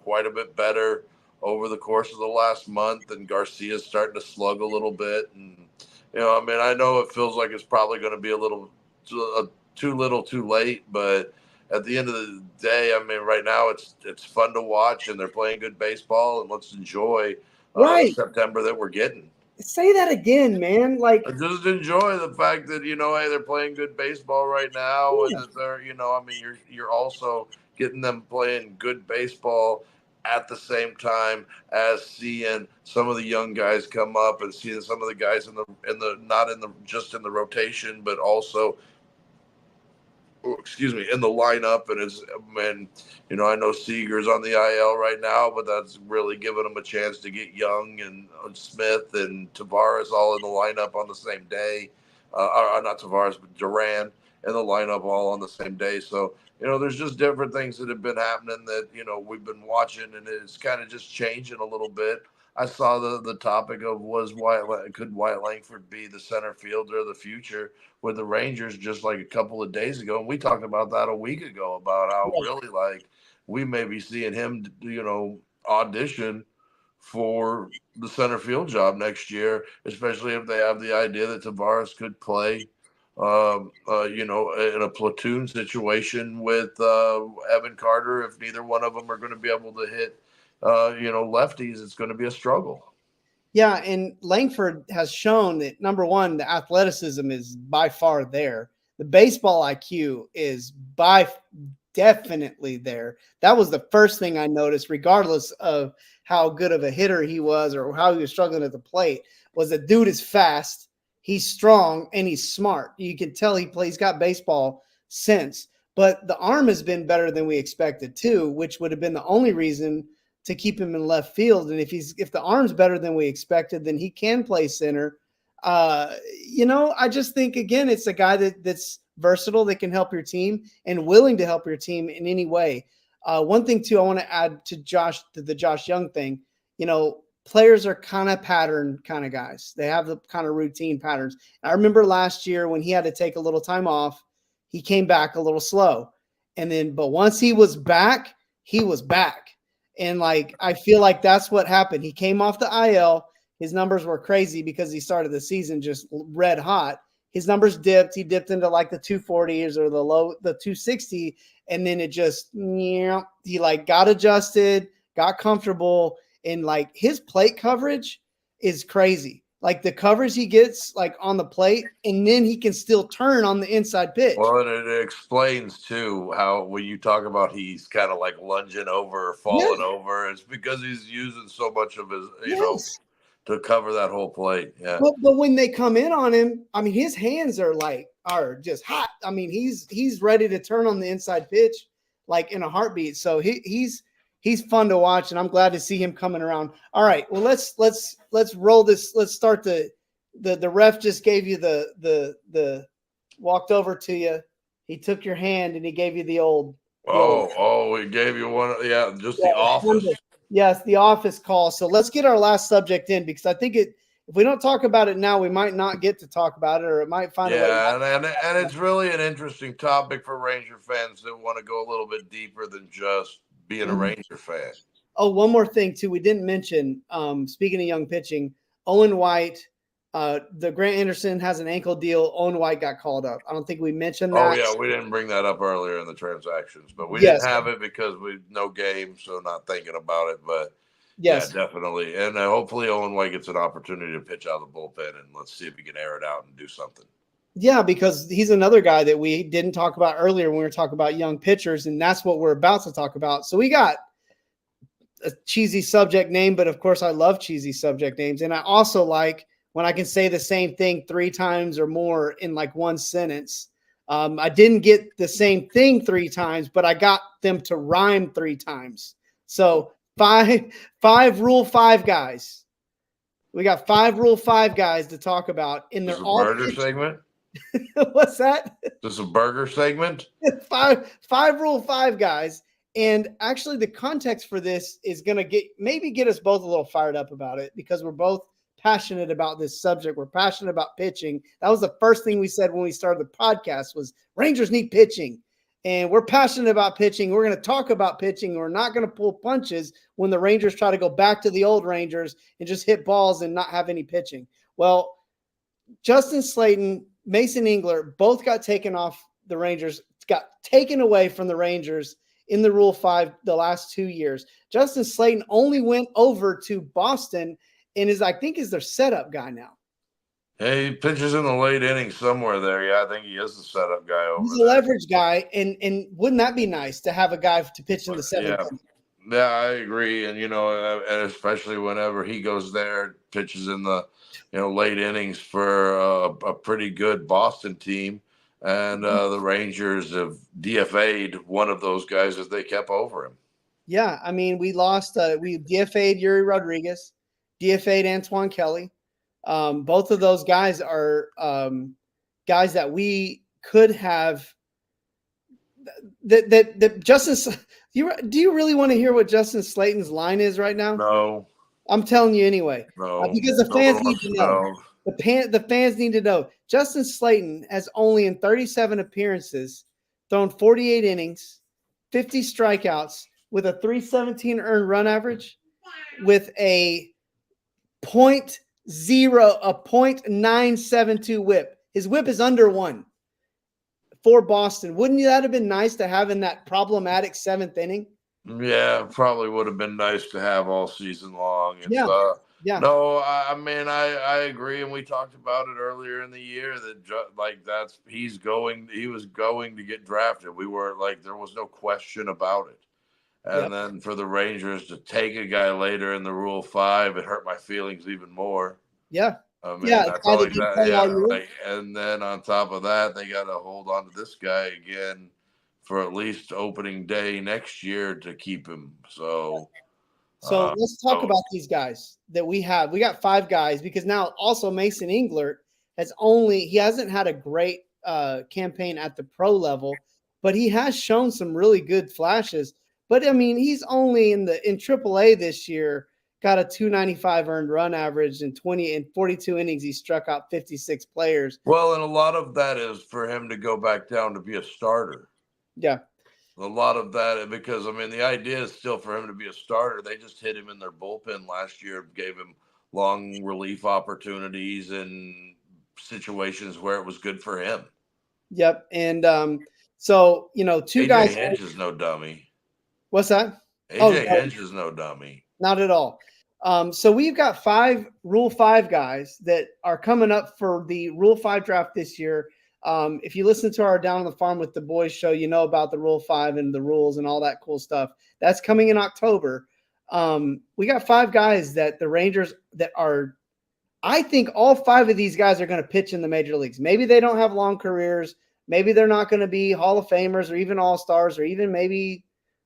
[SPEAKER 3] quite a bit better over the course of the last month, and Garcia's starting to slug a little bit. And, I know it feels like it's probably going to be a little too little too late, but at the end of the day, right now it's fun to watch, and they're playing good baseball, and let's enjoy September that we're getting.
[SPEAKER 4] Say that again, man.
[SPEAKER 3] Just enjoy the fact that, hey, they're playing good baseball right now. And that they're, you're also getting them playing good baseball at the same time as seeing some of the young guys come up and seeing some of the guys just in the rotation, but also, in the lineup. And I know Seager's on the IL right now, but that's really giving them a chance to get Young and Smith and Tavares all in the lineup on the same day. not Tavares, but Duran in the lineup all on the same day. So, there's just different things that have been happening that, we've been watching, and it's kind of just changing a little bit. I saw the topic of could Wyatt Langford be the center fielder of the future with the Rangers just like a couple of days ago. And we talked about that a week ago about how really like we may be seeing him, audition for the center field job next year, especially if they have the idea that Tavares could play, in a platoon situation with Evan Carter. If neither one of them are going to be able to hit, lefties, it's going to be a struggle.
[SPEAKER 4] Yeah, and Langford has shown that, number one, the athleticism is by far there. The baseball IQ is definitely there. That was the first thing I noticed, regardless of how good of a hitter he was or how he was struggling at the plate, was the dude is fast, he's strong, and he's smart. You can tell he's got baseball sense. But the arm has been better than we expected too, which would have been the only reason to keep him in left field. And if the arm's better than we expected, then he can play center. I just think, again, it's a guy that's versatile, that can help your team and willing to help your team in any way. One thing too, I want to add to the Josh Young thing, players are kind of pattern kind of guys. They have the kind of routine patterns. I remember last year when he had to take a little time off, he came back a little slow. But once he was back, he was back. And I feel like that's what happened. He came off the IL. His numbers were crazy because he started the season just red hot. His numbers dipped. He dipped into the 240s or the 260. And then it just, he got adjusted, got comfortable. And his plate coverage is crazy. The coverage he gets on the plate, and then he can still turn on the inside pitch.
[SPEAKER 3] Well, and it explains too how when you talk about he's kind of lunging over or falling over, it's because he's using so much of his, to cover that whole plate. Yeah.
[SPEAKER 4] But when they come in on him, I mean, his hands are just hot. I mean, he's ready to turn on the inside pitch in a heartbeat. So he's fun to watch, and I'm glad to see him coming around. All right, well let's roll this. Let's start the ref just gave you the walked over to you. He took your hand and he gave you the old.
[SPEAKER 3] He gave you one. Yeah, just the office.
[SPEAKER 4] Yes, the office call. So let's get our last subject in, because I think if we don't talk about it now, we might not get to talk about it, or it might find a way.
[SPEAKER 3] Yeah, and it's really an interesting topic for Ranger fans that want to go a little bit deeper than just being a Ranger fan.
[SPEAKER 4] Oh, one more thing too. We didn't mention, speaking of young pitching, Owen White, the Grant Anderson has an ankle deal. Owen White got called up. I don't think we mentioned that.
[SPEAKER 3] Oh yeah, we didn't bring that up earlier in the transactions, but we didn't have it because we no game, so not thinking about it. But yeah, definitely. And hopefully Owen White gets an opportunity to pitch out of the bullpen, and let's see if he can air it out and do something.
[SPEAKER 4] Yeah, because he's another guy that we didn't talk about earlier when we were talking about young pitchers, and that's what we're about to talk about. So we got a cheesy subject name, but of course I love cheesy subject names. And I also like when I can say the same thing 3 times or more in one sentence. I didn't get the same thing 3 times, but I got them to rhyme 3 times. So five Rule 5 guys. We got 5 Rule 5 guys to talk about in their all
[SPEAKER 3] burger segment.
[SPEAKER 4] What's that?
[SPEAKER 3] This is a burger segment.
[SPEAKER 4] Five Rule 5 guys. And actually the context for this is going to get us both a little fired up about it, because we're both passionate about this subject. We're passionate about pitching. That was the first thing we said when we started the podcast was Rangers need pitching. And we're passionate about pitching. We're going to talk about pitching. We're not going to pull punches when the Rangers try to go back to the old Rangers and just hit balls and not have any pitching. Well, Justin Slayton, Mason Engler, both got taken off the Rangers, got taken away from the Rangers in the Rule 5 the last 2 years. Justin Slayton only went over to Boston and is their setup guy now.
[SPEAKER 3] Hey, he pitches in the late innings somewhere there. Yeah, I think he is the setup guy over
[SPEAKER 4] He's a leverage guy, and wouldn't that be nice to have a guy to pitch in the 7th?
[SPEAKER 3] Yeah, I agree. And, and especially whenever he goes there, pitches in the, late innings for a pretty good Boston team. And the Rangers have DFA'd one of those guys as they kept over him.
[SPEAKER 4] Yeah, I mean, we lost. We DFA'd Yuri Rodriguez, DFA'd Antoine Kelly. Both of those guys are guys that we could have. That Justin, do you really want to hear what Justin Slayton's line is right now?
[SPEAKER 3] No,
[SPEAKER 4] I'm telling you anyway, because the fans need to know. The fans need to know. Justin Slayton has only in 37 appearances thrown 48 innings, 50 strikeouts with a 317 earned run average, with a 0.972 whip. His whip is under 1 for Boston. Wouldn't that have been nice to have in that problematic 7th inning?
[SPEAKER 3] Yeah, probably would have been nice to have all season long. It's,
[SPEAKER 4] yeah.
[SPEAKER 3] No, I mean, I agree, and we talked about it earlier in the year that he was going to get drafted. We were like, there was no question about it. And then for the Rangers to take a guy later in the Rule 5, it hurt my feelings even more.
[SPEAKER 4] Yeah.
[SPEAKER 3] I mean, that's all like that. Yeah, and then on top of that, they got to hold on to this guy again for at least opening day next year to keep him. So
[SPEAKER 4] let's talk about these guys that we have. We got 5 guys, because now also Mason Englert hasn't had a great campaign at the pro level, but he has shown some really good flashes. But I mean, he's only in AAA this year, got a 295 earned run average, and 42 innings. He struck out 56 players.
[SPEAKER 3] Well, and a lot of that is for him to go back down to be a starter.
[SPEAKER 4] Yeah.
[SPEAKER 3] A lot of that, because I mean, the idea is still for him to be a starter. They just hit him in their bullpen last year, gave him long relief opportunities in situations where it was good for him.
[SPEAKER 4] Yep. And so, 2
[SPEAKER 3] AJ
[SPEAKER 4] guys.
[SPEAKER 3] Hinch is no dummy.
[SPEAKER 4] What's that?
[SPEAKER 3] AJ Hinch is no dummy.
[SPEAKER 4] Not at all. So we've got 5 Rule 5 guys that are coming up for the Rule 5 draft this year. If you listen to our Down on the Farm with the Boys show, you know about the Rule 5 and the rules and all that cool stuff. That's coming in October. We got 5 guys that the Rangers I think all 5 of these guys are going to pitch in the major leagues. Maybe they don't have long careers. Maybe they're not going to be Hall of Famers or even All-Stars, or even maybe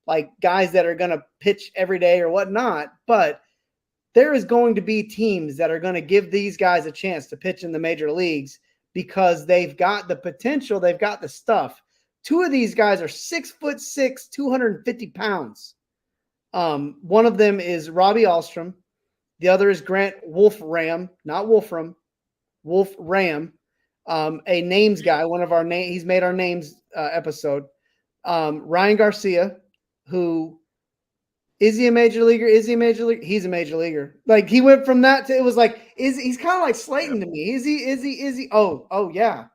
[SPEAKER 4] like guys that are going to pitch every day or whatnot. But there is going to be teams that are going to give these guys a chance to pitch in the major leagues, because they've got the potential, they've got the stuff. 2 of these guys are 6'6", 250 pounds. One of them is Robbie Alstrom. The other is Grant Wolfram, not Wolfram, Wolfram, a names guy. He's made our names episode. Ryan Garcia, who is he a major leaguer? Is he a major leaguer? He's a major leaguer. Like, he went from that to, it was like, he's kind of like Slayton to me. Is he? Oh yeah.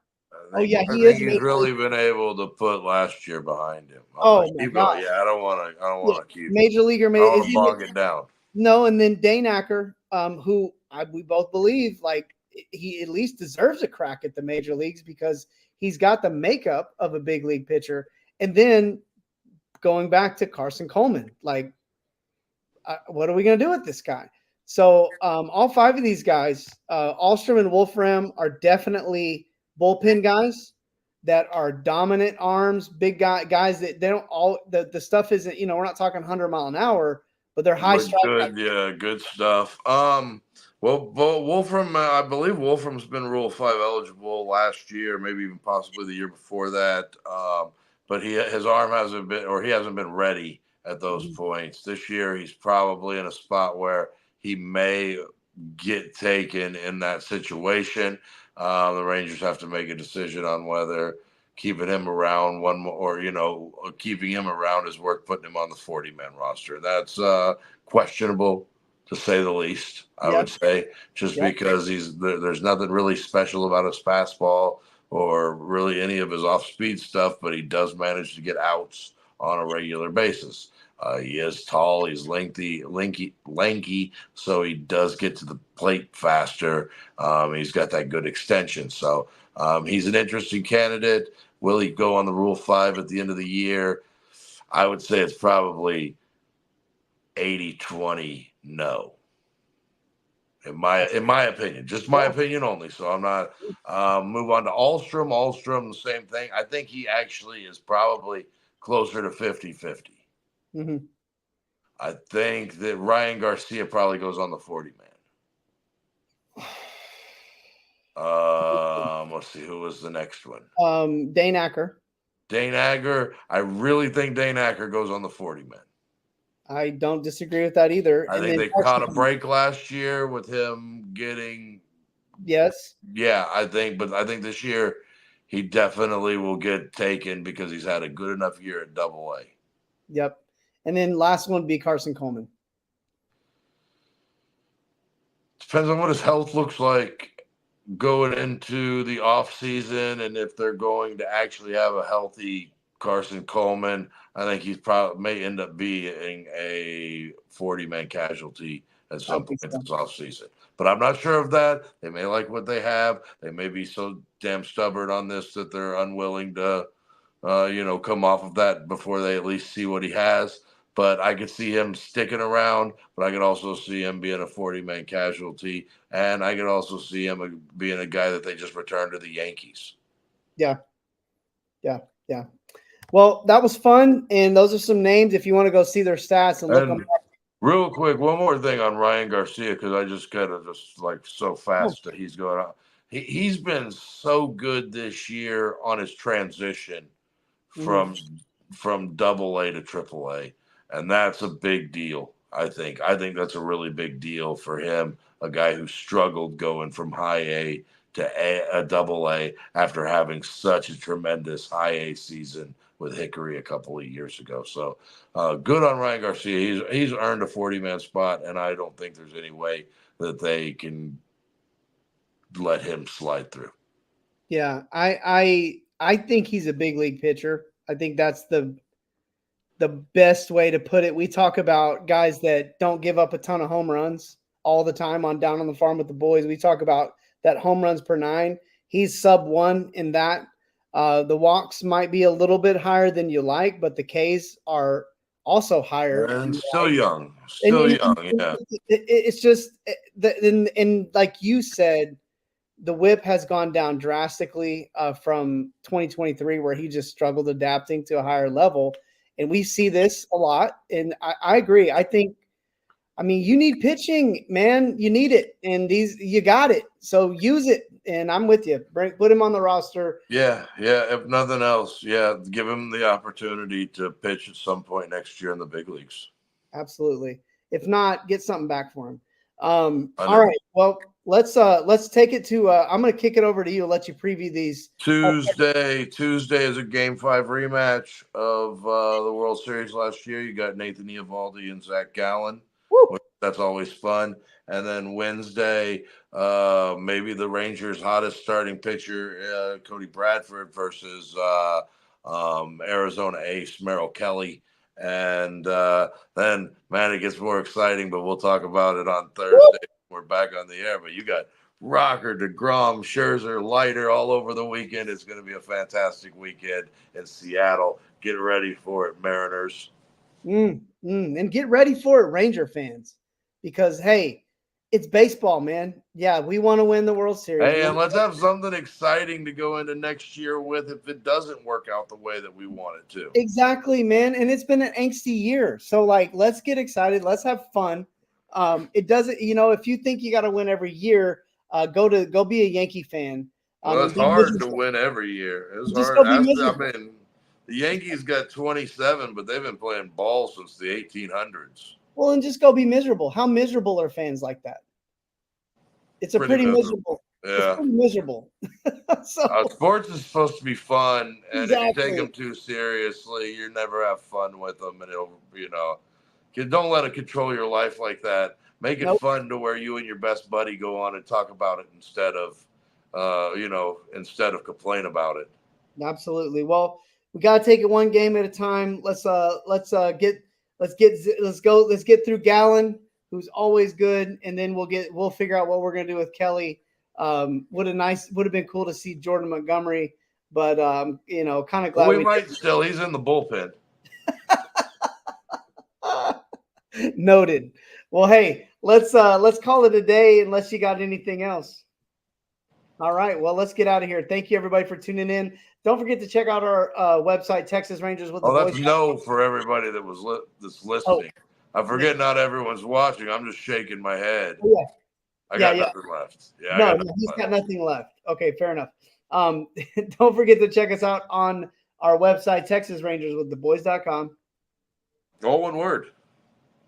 [SPEAKER 4] He is.
[SPEAKER 3] He's really been able to put last year behind him.
[SPEAKER 4] My God.
[SPEAKER 3] Yeah, I don't want to keep
[SPEAKER 4] major leaguer.
[SPEAKER 3] bog it down.
[SPEAKER 4] No, and then Dane Acker, who we both believe like he at least deserves a crack at the major leagues, because he's got the makeup of a big league pitcher. And then going back to Carson Coleman, like, what are we going to do with this guy? So all 5 of these guys, Alstrom and Wolfram, are definitely bullpen guys that are dominant arms, big guys that they don't all the stuff isn't, we're not talking 100 mile an hour, but they're high strike.
[SPEAKER 3] Good, yeah, good stuff. Well, Wolfram, I believe Wolfram's been Rule 5 eligible last year, maybe even possibly the year before that. But his arm hasn't been ready at those points. This year, he's probably in a spot where he may get taken in that situation. The Rangers have to make a decision on whether keeping him around keeping him around is worth putting him on the 40-man roster. That's questionable, to say the least, I would say, because there's nothing really special about his fastball or really any of his off-speed stuff, but he does manage to get outs on a regular basis. He is tall, he's lanky, so he does get to the plate faster. He's got that good extension. So he's an interesting candidate. Will he go on the Rule 5 at the end of the year? I would say it's probably 80-20 no. In my opinion, just my opinion only. So I'm not move on to Alstrom. Alstrom, the same thing. I think he actually is probably closer to 50-50.
[SPEAKER 4] Mm-hmm.
[SPEAKER 3] I think that Ryan Garcia probably goes on the 40-man. Let's see, who was the next one?
[SPEAKER 4] Dane Acker.
[SPEAKER 3] Dane Acker. I really think Dane Acker goes on the 40-man.
[SPEAKER 4] I don't disagree with that either.
[SPEAKER 3] I think they caught a break last year with him getting.
[SPEAKER 4] Yes.
[SPEAKER 3] Yeah, I think this year he definitely will get taken because he's had a good enough year at Double-A.
[SPEAKER 4] Yep. And then last one would be Carson Coleman.
[SPEAKER 3] Depends on what his health looks like going into the offseason and if they're going to actually have a healthy Carson Coleman. I think he's probably may end up being a 40-man casualty at some point this offseason. But I'm not sure of that. They may like what they have. They may be so damn stubborn on this that they're unwilling to, come off of that before they at least see what he has. But I could see him sticking around, but I could also see him being a 40-man casualty. And I could also see him being a guy that they just returned to the Yankees.
[SPEAKER 4] Yeah. Well, that was fun. And those are some names if you want to go see their stats and look them up.
[SPEAKER 3] Real quick, one more thing on Ryan Garcia, because I just kind of so fast that he's going out. He's been so good this year on his transition from Double-A to Triple-A. And that's a big deal, I think. I think that's a really big deal for him, a guy who struggled going from high A to a Double-A after having such a tremendous high A season with Hickory a couple of years ago. So good on Ryan Garcia. He's earned a 40-man spot, and I don't think there's any way that they can let him slide through.
[SPEAKER 4] Yeah, I think he's a big league pitcher. I think that's the best way to put it. We talk about guys that don't give up a ton of home runs all the time on Down on the Farm with the Boys. We talk about that home runs per 9. He's sub 1 in that. The walks might be a little bit higher than you like, but the Ks are also higher.
[SPEAKER 3] And still young. Yeah.
[SPEAKER 4] It's just, and like you said, the whip has gone down drastically from 2023, where he just struggled adapting to a higher level. And we see this a lot. And I agree. You need pitching, man. You need it. And you got it. So use it. And I'm with you. Put him on the roster.
[SPEAKER 3] Yeah. If nothing else, give him the opportunity to pitch at some point next year in the big leagues.
[SPEAKER 4] Absolutely. If not, get something back for him. All right. Well, let's take it to. I'm going to kick it over to you. Let you preview these.
[SPEAKER 3] Tuesday is a Game 5 rematch of the World Series last year. You got Nathan Eovaldi and Zach Gallen. That's always fun. And then Wednesday, maybe the Rangers' hottest starting pitcher, Cody Bradford, versus Arizona ace Merrill Kelly. And then, man, it gets more exciting, but we'll talk about it on Thursday. We're back on the air. But you got Rocker, DeGrom, Scherzer, Leiter all over the weekend. It's going to be a fantastic weekend in Seattle. Get ready for it, Mariners.
[SPEAKER 4] And get ready for it, Ranger fans, because, hey, it's baseball, man. Yeah, we want to win the World Series.
[SPEAKER 3] Hey, and let's have something exciting to go into next year with if it doesn't work out the way that we want it to.
[SPEAKER 4] Exactly, man. And it's been an angsty year. So, let's get excited. Let's have fun. It doesn't, if you think you got to win every year, go be a Yankee fan.
[SPEAKER 3] Well, it's hard to win every year. It's hard. The Yankees got 27, but they've been playing ball since the 1800s.
[SPEAKER 4] Well, and just go be miserable. How miserable are fans like that? It's pretty miserable.
[SPEAKER 3] Yeah.
[SPEAKER 4] It's pretty miserable.
[SPEAKER 3] Sports is supposed to be fun, and if you take them too seriously, you never have fun with them, and don't let it control your life like that. Make it fun to where you and your best buddy go on and talk about it instead of complain about it.
[SPEAKER 4] Absolutely. Well, we got to take it one game at a time. Let's get through Gallen, who's always good, and then we'll figure out what we're gonna do with Kelly. Would have been cool to see Jordan Montgomery, but kind of glad
[SPEAKER 3] we might still. He's in the bullpen.
[SPEAKER 4] Noted. Well, hey, let's call it a day unless you got anything else. All right. Well, let's get out of here. Thank you, everybody, for tuning in. Don't forget to check out our website, Texas Rangers with the Boys.
[SPEAKER 3] That's no for everybody that's listening. I forget not everyone's watching. I'm just shaking my head.
[SPEAKER 4] Yeah.
[SPEAKER 3] I got nothing left.
[SPEAKER 4] He's got nothing left. Okay, fair enough. Don't forget to check us out on our website, TexasRangersWithTheBoys.com.
[SPEAKER 3] All one word.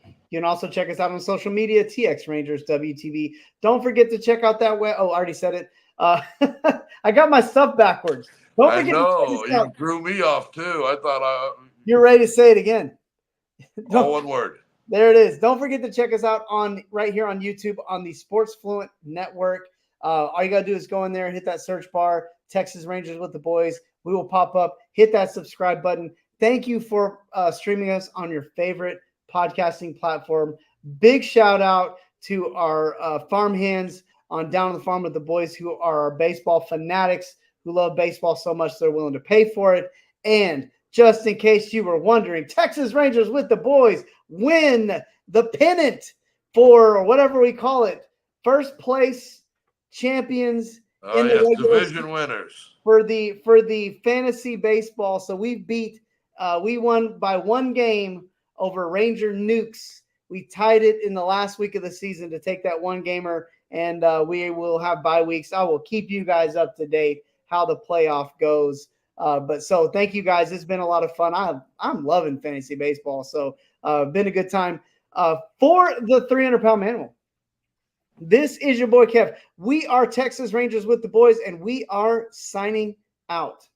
[SPEAKER 4] You can also check us out on social media, TX Rangers WTV. Don't forget to check out that way. Oh, I already said it. I got my stuff backwards. Don't
[SPEAKER 3] I
[SPEAKER 4] forget
[SPEAKER 3] know.
[SPEAKER 4] to check us
[SPEAKER 3] You
[SPEAKER 4] out.
[SPEAKER 3] threw me off, too. I thought
[SPEAKER 4] You're ready to say it again.
[SPEAKER 3] all one word.
[SPEAKER 4] There it is. Don't forget to check us out on right here on YouTube on the Sports Fluent Network. All you got to do is go in there and hit that search bar, Texas Rangers with the Boys. We will pop up. Hit that subscribe button. Thank you for streaming us on your favorite podcasting platform. Big shout out to our farm hands on Down on the Farm with the Boys, who are our baseball fanatics, who love baseball so much they're willing to pay for it. And just in case you were wondering, Texas Rangers with the Boys win the pennant for whatever we call it, first place champions in the regular
[SPEAKER 3] Division
[SPEAKER 4] season
[SPEAKER 3] winners.
[SPEAKER 4] for the fantasy baseball. So we won by one game over Ranger Nukes. We tied it in the last week of the season to take that one gamer, and we will have bye weeks. I will keep you guys up to date how the playoff goes. But so thank you guys. It's been a lot of fun. I'm loving fantasy baseball. So been a good time. For the 300-pound manimal, this is your boy Kev. We are Texas Rangers with the Boys, and we are signing out.